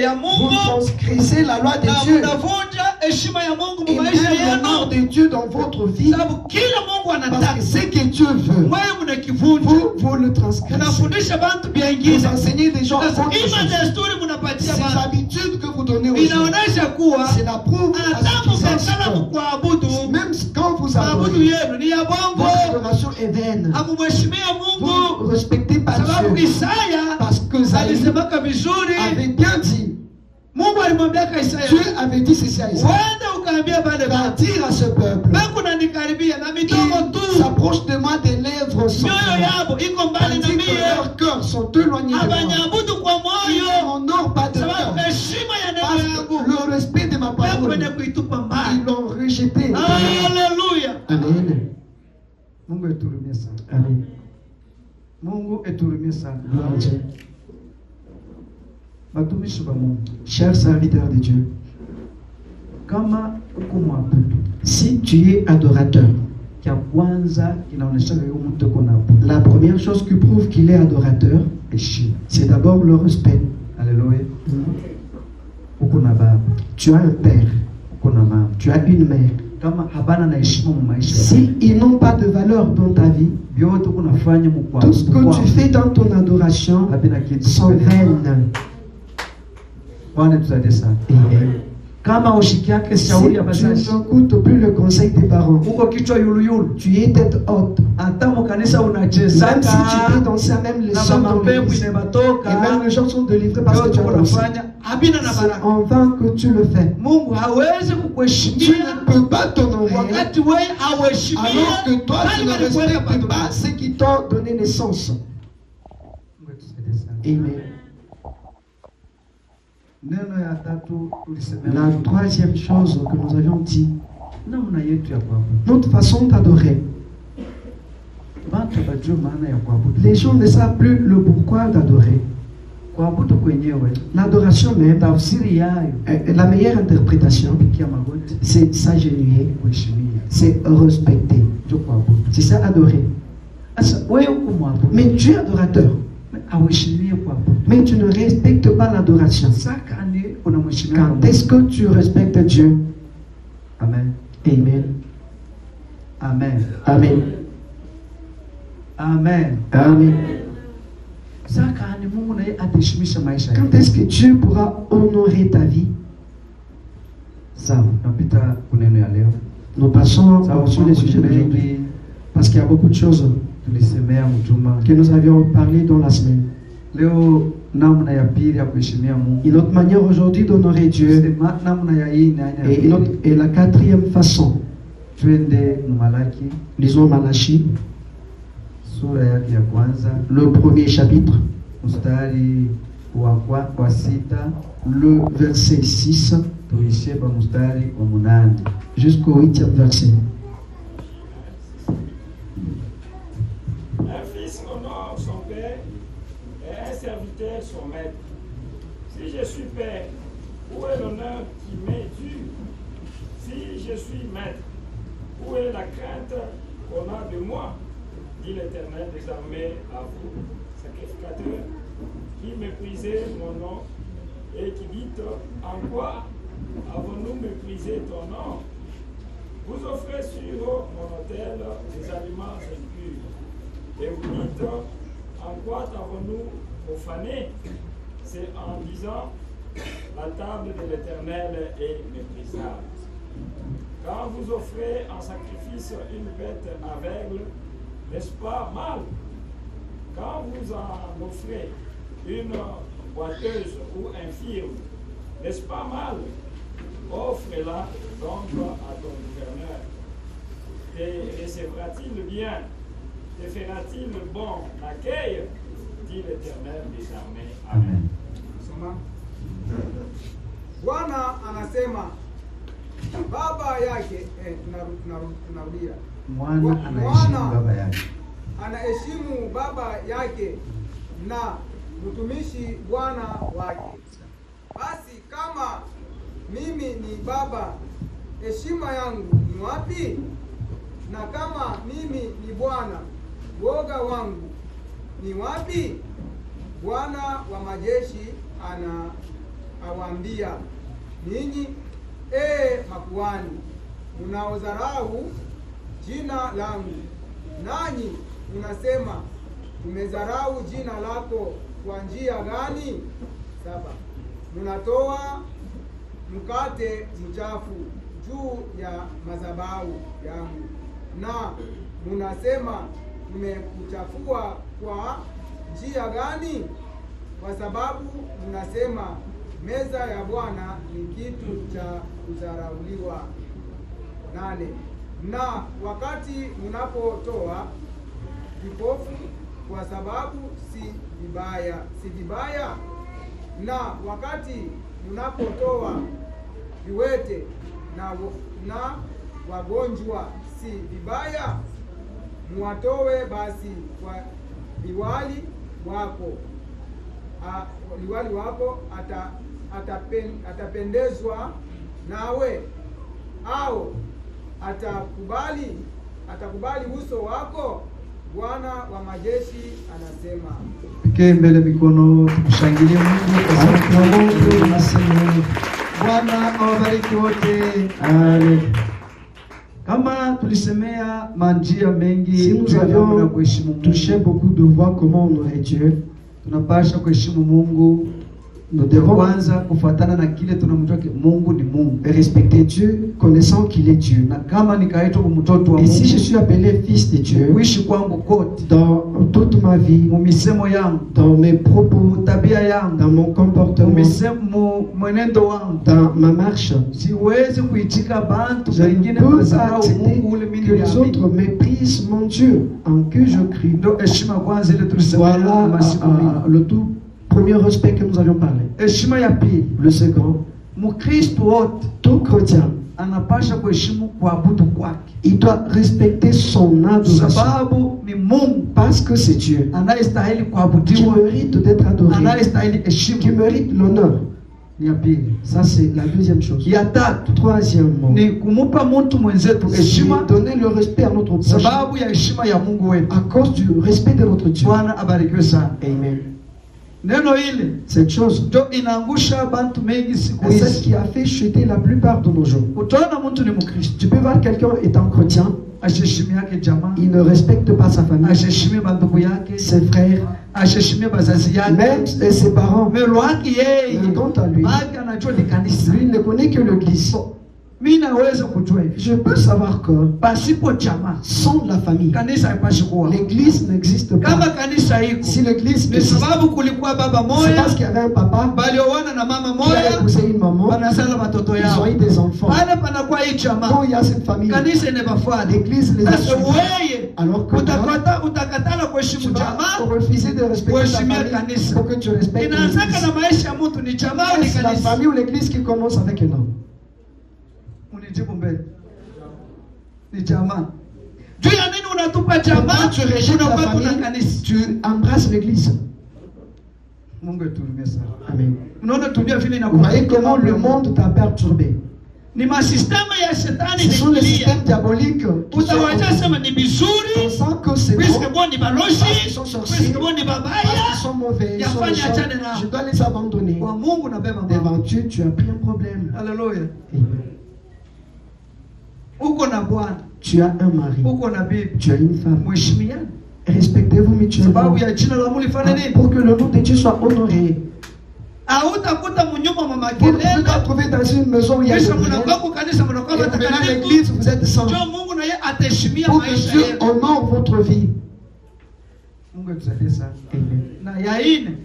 vous transgressez la loi de Dieu. Et même l'honneur de Dieu dans votre vie. Parce que ce que Dieu veut, vous le transgressez. Vous enseignez des gens autre chose. Ces habitudes que vous donnez aux gens, c'est la preuve à ce même quand vous adorez, votre adoration est vaine. Vous ne respectez pas Dieu. Parce que Isaïe avait bien dit, Dieu avait dit ceci à Isaïe, va dire à ce peuple qui s'approche de moi, des lèvres sont tandis que leurs cœurs sont éloignés de moi. Ils n'honorent pas de cœur. Parce que le respect de ma parole, ils l'ont rejeté. Alléluia. Amen. Mungu eturumie sana. Amen. Mungu eturumie sana. Gloire à Dieu. Batumishi ba Mungu. Chers serviteurs de Dieu, Kama uko mwabudu, si tu es adorateur, kia kwanza inaonesha huyo mtu uko naabudu. la première chose qui prouve qu'il est adorateur, Heshima. c'est d'abord le respect. Alléluia. Uko na baba, Tu as un père, uko na mama. tu as une mère. Kama habana na heshima mu maisha yako, Si ils n'ont pas de valeur dans ta vie, vyote uko nafanya mu kwa tout ce que tu fais dans ton adoration habina kitu sont vaines. Bwana tusaidie sana. Amen. Kama ushikiake Si shauri ya tu bazazi, n'écoutes plus le conseil des parents, uko kichwa yulu yulu, tu es tête haute. hata mu kanisa Même unachezaka si tu peux danser, même les na chants dans mapepo l'église, et inabatoka, même les gens sont délivrés parce que vyote tu as uko dansé. nafanya habina na C'est baraka. en vain que tu le fais. Mungu hawezi Tu kukuheshimia ne peux pas t'honorer wakati wewe hauheshimia alors que toi tu ne bali walikuweka respectes pas pamoja. ceux qui t'ont donné naissance. Mungu tusaidie sana. Amen. Neno ya tatu tulisemea La troisième chose que nous avions dit, namna yetu ya kuabudu. notre façon d'adorer. Watu wajue maana ya kuabudu. Les gens ne savent plus le pourquoi d'adorer. Kuabudu kwenyewe L'adoration même, tafsiri yayo la meilleure interprétation, kia magoti c'est s'agenouiller, kuheshimia, c'est respecter. ndio kuabudu. C'est ça adorer. Sasa wewe uko mwabudu, Mais tu es adorateur, hauheshimie kuabudu. mais tu ne respectes pas l'adoration. Saka ndi unamheshimia Quand Mungu. est-ce que tu respectes Dieu? Amen. Amen. Amen. Amen. Amen. Amen. Saka ni Mungu naye ataheshimisha maisha yako. Quand est-ce que Dieu pourra honorer ta vie? Sawa, napita kuneno ya leo. Nous passons Sawa, sur les sujets d'aujourd'hui mengi parce qu'il y a beaucoup de choses tulisemea mtuma. que nous avions parlé dans la semaine. Leo namna ya pili ya kuheshimia Mungu. Une autre manière aujourd'hui d'honorer Dieu Sema namna ya hii na aina ya et la quatrième façon, twende Malaki lisons Malachie, sura yake ya kwanza le premier chapitre, mstari wa sita le verset 6 tuishie pa mstari wa 8. jusqu'au 8e verset. Un fils honore son père et un serviteur son maître. Si je suis père, où est l'honneur qui m'est dû? Si je suis maître, où est la crainte qu'on a de moi? Dit l'Éternel des armées à vous, sacrificateurs, qui méprisez mon nom et qui dites, en quoi avons-nous méprisé ton nom? Vous offrez sur mon autel des aliments impurs. Et vous dites, en quoi avons-nous profané? C'est en disant, la table de l'Éternel est méprisable. Quand vous offrez en sacrifice une bête aveugle, n'est-ce pas mal? Quand vous en offrez une boiteuse ou infirme, n'est-ce pas mal? Offre-la donc à ton gouverneur. Te recevra-t-il bien? Te fera-t-il bon accueil? Dit l'Éternel des armées. Amen. Soma. Bwana anasema baba yake tunarudia. Mwana anaheshimu baba yake. Anaheshimu baba yake na mtumishi bwana wake. Basi kama mimi ni baba, heshima yangu ni wapi? Na kama mimi ni bwana, woga wangu ni wapi? Bwana wa majeshi awaambia, ninyi makuhani, mnaodharau jina langu, nanyi mnasema, tumedharau jina lako kwa njia gani? 7. Mnatoa mkate mchafu juu ya madhabahu yangu, na mnasema, tumekuchafua kwa njia gani? Kwa sababu mnasema, meza ya Bwana ni kitu cha kudharauliwa. 8. Na wakati mnapotoa vipofu, kwa sababu si vibaya, na wakati mnapotoa viwete na wagonjwa, si vibaya? Muwatoe basi kwa liwali wako, atapendezwa nawe, au atakubali uso wako? Bwana wa majeshi anasema. Pekee mbele mikono, tumshangilie Mungu kwa sababu tunasema. Bwana awabariki wote. Amen. Kama tulisemea manjia mengi, si nous avions touché beaucoup de voix comment honorer Dieu, tunapasha kuheshimu Mungu. Nous devons kwanza kufuatana na kile tunamjua Mungu ni Mungu, respecter Dieu, connaissant qu'il est Dieu. Na kama nikaitwa mtoto wa Mungu, et si je suis appelé fils de Dieu, kuishi kwangu kote, dans toute ma vie, mumisemo yangu, dans mes propos, tabia yangu, dans mon comportement, mumisemo mwenendo wangu, dans ma marche, siwezi kuitika bantu je wengine ne peux kusahau accepter Mungu ule mimi que les autres méprisent mon Dieu en que je crie. Ndo heshima kwanza ile tulisemea Voilà masiku mingi. le tout premier respect que nous avions parlé. Heshima ya pili, le second, Mkristo wote, tout chrétien anapasha kuheshimu kuabudu kwake. Il doit respecter son adoration. Sababu ni Mungu, parce que c'est Dieu anayestahili qui kuabudiwa, mérite d'être adoré, anayestahili heshima, qui mérite l'honneur. Ni ya pili. Ça c'est la deuxième chose. Ya tatu, troisièmement, ni kumupa mtu mwenzetu heshima, donner le respect à notre prochain, sababu ya heshima ya Mungu wetu, à cause du respect de notre Dieu. Bwana abarikiwe sana. Amen. Neno ile, cette chose ndio inaangusha bantu mengi siku hizi. C'est ce hizi qui a fait chuter la plupart de nos jours. Utaona mtu ni Mkristo, tu peux voir quelqu'un étant chrétien, asheshimia yake jamaa, il ne respecte pas sa famille, asheshimia bandugu yake, ses frères, asheshimia bazazi yake, même ses parents. Mais quant à lui, lui ne connaît que l'église. Je peux savoir que sans la famille, l'église n'existe pas. Si l'église n'existe, c'est parce qu'il y avait un papa qui a épousé une maman, ils ont eu des enfants. Quand il y a cette famille, l'église les a suivis. Alors que tu vas refuser de respecter ta famille pour que tu respectes l'église. C'est la famille ou l'église qui commence avec un homme. Tu rejettes la famille, tu embrasses l'église. Amen. Vous voyez comment le monde t'a perturbé. Ce sont les systèmes diaboliques qui sont pensant que c'est bon, parce qu'ils sont sorciers, parce qu'ils sont mauvais, ils sont méchants, je dois les abandonner. Devant Dieu, tu as pris un problème. Alléluia. Tu as un mari, tu as une femme. Respectez-vous mutuellement pour que le nom de Dieu soit honoré. Vous ne pouvez pas trouver dans une maison où il y a des bruits, et maintenant l'église, vous êtes sans. Pour que Dieu honore votre vie.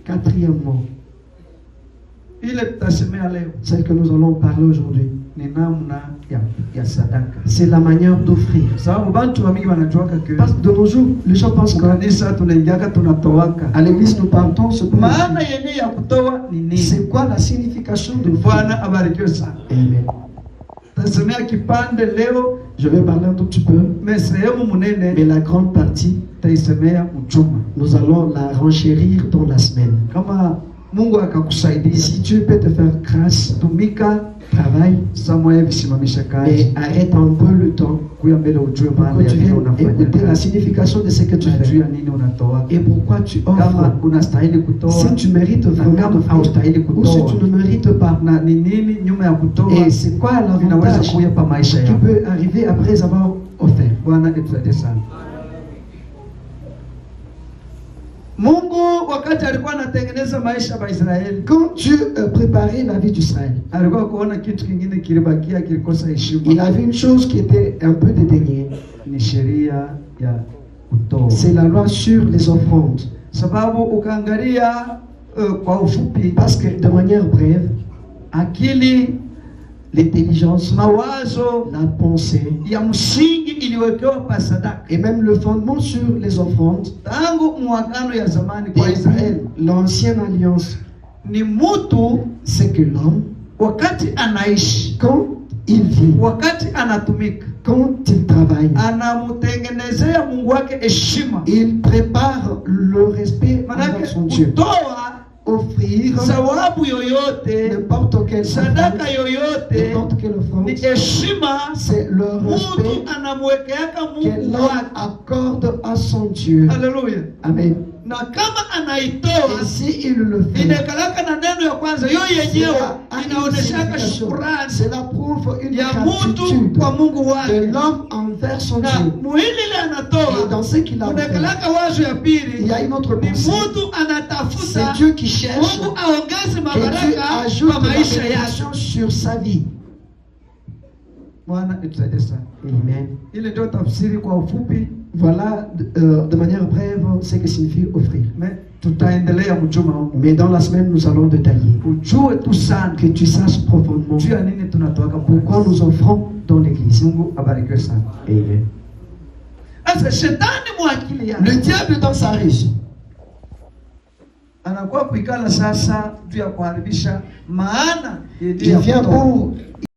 Quatrièmement, celle que nous allons parler aujourd'hui, c'est la manière d'offrir. Parce que de nos jours, les gens pensent qu'à l'église nous partons ce pour c'est quoi la signification de Amen. Je vais parler un tout petit peu, mais la grande partie, nous allons la renchérir dans la semaine. Si Dieu peut te faire grâce, travail, Samuel visimamisha kazi. mais arrête un peu le temps Kuya mbele ujue pour maana que ya tu vile viennes unafanya écouter la kazi. signification de ce que tu Unajua fais nini unatoa. et pourquoi tu Kama offres. unastahili kutoa. Si tu mérites vraiment Kama d'offrir haustahili ou si kutoa. tu ne mérites pas. Na ni nini nyuma ya kutoa Et c'est quoi vinaweza l'avantage kuya pa maisha qui yako. peut arriver après avoir offert? Bwana atusaidie sana. Mungu wakati alikuwa anatengeneza maisha ya Israeli, Quand Dieu préparait la vie d'Israël, alikuwa kuona kitu kingine kilibakia kilikosa il heshima. avait une chose qui était un peu dédaignée. Ni sheria ya kutoa. C'est la loi sur les offrandes. Sababu ukaangalia kwa ufupi, Parce que de manière brève, akili, l'intelligence, mawazo la pensée ya msingi iliwekewa pa sadaka et même le fondement sur les offrandes tangu mwagano ya zamani kwa Israeli depuis l'ancienne alliance, ni mutu c'est que l'homme, wakati anaishi, quand il vit, wakati anatumika, quand il travaille, anamutengenezea Mungu wake heshima. il prépare le respect envers Manake son Dieu. kutoa Offrir zawabu yoyote, n'importe quelle sadaka offrande, yoyote n'importe quelle offrande, ni heshima c'est le mutu respect anamwekeaka que Mungu l'homme wake. accorde à son Dieu. Haleluya! Amen. Na kama Et anaitoa si il le fait, inakalaka na neno ya kwanza yo yenyewe cela a une inaoneshaka signification. shukrani Cela prouve une ya mutu gratitude kwa Mungu de wake, l'homme envers son na Dieu. muhili ile Et anatoa dans ce qu'il a fait, unakalaka wazo ya il pili y a une autre ni pensée. mutu C'est anatafuta Dieu qui cherche Mungu aongeze et Dieu mabaraka ajoute kwa la maisha yake. bénédiction sur sa vie. Bwana itusaidie sana. Amen. Ile ndio tafsiri kwa ufupi, Voilà de manière brève ce que signifie offrir. mais tutaendelea mjuma huu. Mais dans la semaine, nous allons détailler. Ujue tu sana Que tu saches profondément juu ya nini tunatoaka pourquoi nous offrons dans l'église. Mungu abarikiwe sana. Amen. Sasa shetani mwakili yake Le diable dans sa riche anakuwa kuikala sasa juu ya kuharibisha maana il vient pour